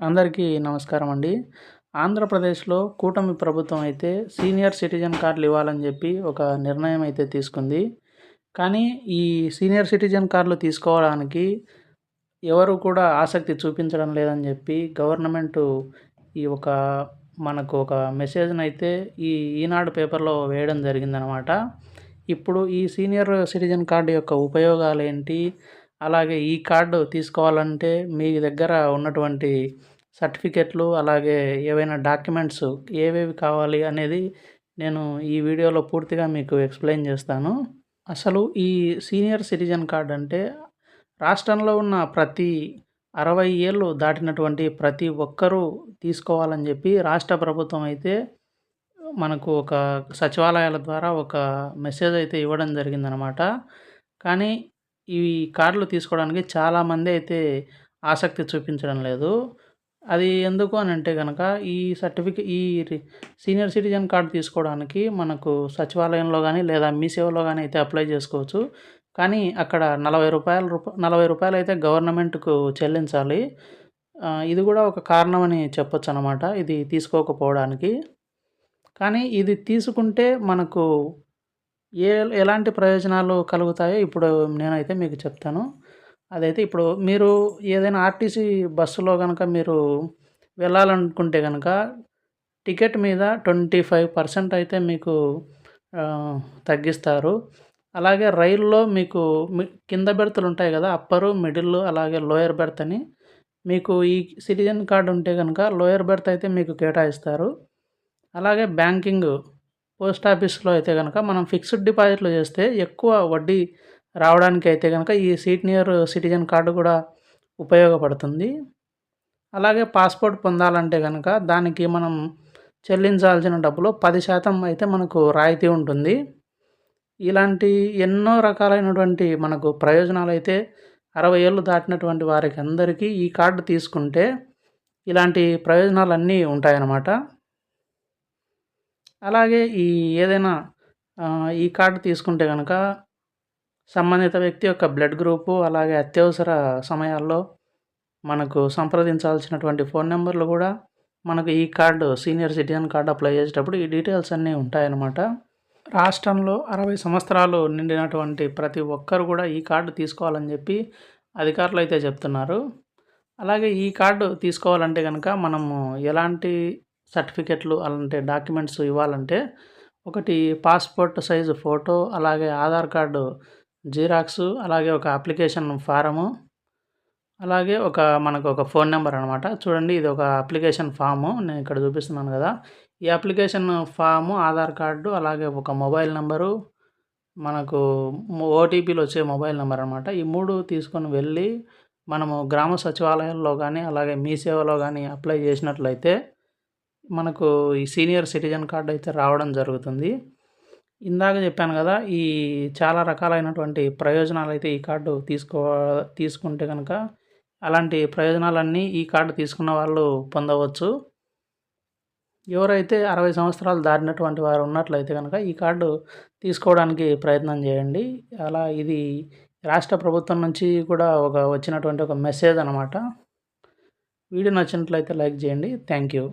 అందరికీ నమస్కారం అండి. ఆంధ్రప్రదేశ్‌లో కూటమి ప్రభుత్వం అయితే సీనియర్ సిటిజన్ కార్డులు ఇవ్వాలని చెప్పి ఒక నిర్ణయం అయితే తీసుకుంది. కానీ ఈ సీనియర్ సిటిజన్ కార్డులు తీసుకోవడానికి ఎవరు కూడా ఆసక్తి చూపించడం లేదని చెప్పి గవర్నమెంటు ఈ ఒక మనకు ఒక మెసేజ్‌నైతే ఈ ఈనాడు పేపర్‌లో వేయడం జరిగిందనమాట. ఇప్పుడు ఈ సీనియర్ సిటిజన్ కార్డ్ యొక్క ఉపయోగాలేంటి? అలాగే ఈ కార్డు తీసుకోవాలంటే మీ దగ్గర ఉన్నటువంటి సర్టిఫికెట్లు, అలాగే ఏవైనా డాక్యుమెంట్స్ ఏవేవి కావాలి అనేది నేను ఈ వీడియోలో పూర్తిగా మీకు ఎక్స్‌ప్లెయిన్ చేస్తాను. అసలు ఈ సీనియర్ సిటిజన్ కార్డ్ అంటే రాష్ట్రంలో ఉన్న ప్రతి 60 ఏళ్ళు దాటినటువంటి ప్రతి ఒక్కరూ తీసుకోవాలని చెప్పి రాష్ట్ర ప్రభుత్వం అయితే మనకు ఒక సచివాలయాల ద్వారా ఒక మెసేజ్ అయితే ఇవ్వడం జరిగిందనమాట. కానీ ఈ కార్డులు తీసుకోవడానికి చాలామంది అయితే ఆసక్తి చూపించడం లేదు. అది ఎందుకు అనంటే గనక ఈ సీనియర్ సిటిజన్ కార్డ్ తీసుకోవడానికి మనకు సచివాలయంలో గానీ, లేదా మీ సేవలో గానీ అయితే అప్లై చేసుకోవచ్చు. కానీ అక్కడ రూ. 40 అయితే గవర్నమెంట్‌కు చెల్లించాలి. ఇది గూడా ఒక కారణమని చెప్పొచ్చనమాట ఇది తీసుకోకపోవడానికి. కానీ ఇది తీసుకుంటే మనకు ఎలాంటి ప్రయోజనాలు కలుగుతాయో ఇప్పుడు నేనైతే మీకు చెప్తాను. అదైతే ఇప్పుడు మీరు ఏదైనా ఆర్టీసీ బస్సులో గనక మీరు వెళ్ళాలనుకుంటే గనక టికెట్ మీద 25% అయితే మీకు తగ్గిస్తారు. అలాగే రైలులో మీకు కింద బెర్తులు ఉంటాయి కదా! అప్పరు, మిడిల్ అలాగే లోయర్ బెర్త్ అని. మీకు ఈ సిటిజన్ కార్డ్ ఉంటే గనక లోయర్ బెర్త్ అయితే మీకు కేటాయిస్తారు. అలాగే బ్యాంకింగ్, పోస్ట్ ఆఫీస్‌లో అయితే గనక మనం ఫిక్స్డ్ డిపాజిట్లు చేస్తే ఎక్కువ వడ్డీ రావడానికి అయితే గనక ఈ సీనియర్ సిటిజన్ కార్డు కూడా ఉపయోగపడుతుంది. అలాగే పాస్‌పోర్ట్ పొందాలంటే గనక దానికి మనం చెల్లించాల్సిన డబ్బులో 10% అయితే మనకు రాయితీ ఉంటుంది. ఇలాంటి ఎన్నో రకాలైనటువంటి మనకు ప్రయోజనాలైతే 60 ఏళ్ళు దాటినటువంటి వారికి అందరికీ ఈ కార్డు తీసుకుంటే ఇలాంటి ప్రయోజనాలన్నీ ఉంటాయన్నమాట. అలాగే ఏదైనా ఈ కార్డు తీసుకుంటే గనక సంబంధిత వ్యక్తి యొక్క బ్లడ్ గ్రూపు, అలాగే అత్యవసర సమయాల్లో మనకు సంప్రదించాల్సినటువంటి ఫోన్ నెంబర్లు కూడా మనకు ఈ card senior citizen card apply చేసేటప్పుడు ఈ డీటెయిల్స్ అన్నీ ఉంటాయన్నమాట. రాష్ట్రంలో 60 సంవత్సరాలు నిండినటువంటి ప్రతి ఒక్కరు కూడా ఈ కార్డు తీసుకోవాలని చెప్పి అధికారులు అయితే చెప్తున్నారు. అలాగే ఈ కార్డు తీసుకోవాలంటే గనక మనము ఎలాంటి సర్టిఫికెట్లు అలాంటి డాక్యుమెంట్స్ ఇవ్వాలంటే ఒకటి పాస్‌పోర్ట్ సైజు ఫోటో, అలాగే ఆధార్ కార్డు జిరాక్సు, అలాగే ఒక అప్లికేషన్ ఫారము, అలాగే మనకు ఒక ఫోన్ నెంబర్ అనమాట. చూడండి ఇది ఒక అప్లికేషన్ ఫాము నేను ఇక్కడ చూపిస్తున్నాను కదా! ఈ అప్లికేషన్ ఫాము, ఆధార్ కార్డు, అలాగే ఒక మొబైల్ నంబరు, మనకు ఓటీపీలు వచ్చే మొబైల్ నెంబర్ అనమాట. ఈ 3 తీసుకొని వెళ్ళి మనము గ్రామ సచివాలయాల్లో గానీ, అలాగే మీ సేవలో గానీ అప్లై చేసినట్లయితే మనకు ఈ సీనియర్ సిటిజన్ కార్డ్ అయితే రావడం జరుగుతుంది. ఇందాక చెప్పాను కదా! చాలా రకాలైనటువంటి ప్రయోజనాలైతే ఈ కార్డు తీసుకుంటే గనక అలాంటి ప్రయోజనాలన్నీ ఈ కార్డు తీసుకున్న వాళ్ళు పొందవచ్చు. ఎవరైతే 60 సంవత్సరాలు దాటినటువంటి వారు ఉన్నట్లయితే గనక ఈ కార్డు తీసుకోవడానికి ప్రయత్నం చేయండి. ఇది రాష్ట్ర ప్రభుత్వం నుంచి కూడా వచ్చినటువంటి ఒక మెసేజ్ అనమాట. వీడియో నచ్చినట్లయితే లైక్ చేయండి. Thank you.